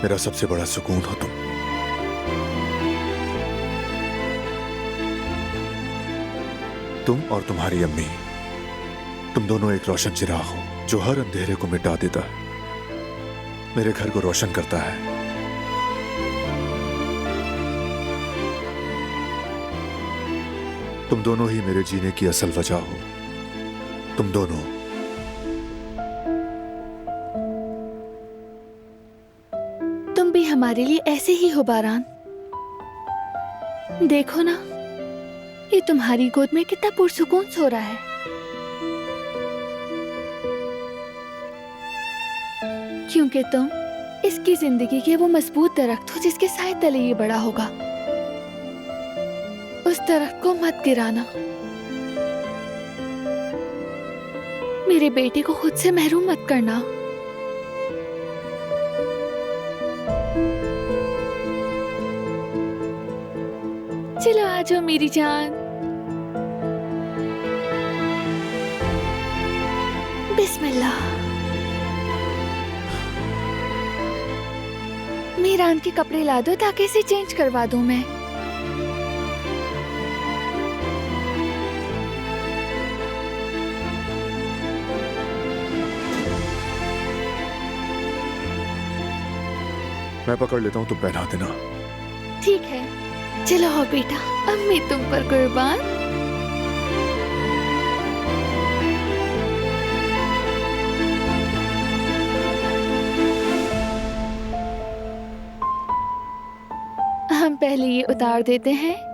मेरा सबसे बड़ा सुकून हो तुम। तुम और तुम्हारी अम्मी, तुम दोनों एक रोशन चिराग हो जो हर अंधेरे को मिटा देता है, मेरे घर को रोशन करता है। तुम दोनों ही मेरे जीने की असल वजह हो। तुम दोनों। तुम भी हमारे लिए ऐसे ही हो बारान। देखो ना, ये तुम्हारी गोद में कितना पुरसुकून सो रहा है। क्योंकि तुम इसकी जिंदगी के वो मजबूत दरख्त हो जिसके साए तले ये बड़ा होगा। उस दरख्त को मत गिराना। मेरे बेटे को खुद से महरूम मत करना। चलो आ जाओ मेरी जान। बिस्मिल्लाह। मीरान के कपड़े ला दो ताकि इसे चेंज करवा दूं मैं। मैं पकड़ लेता हूं, तुम पहना देना। ठीक है, चलो हो बेटा, अम्मी तुम पर कुर्बान। हम पहले ये उतार देते हैं।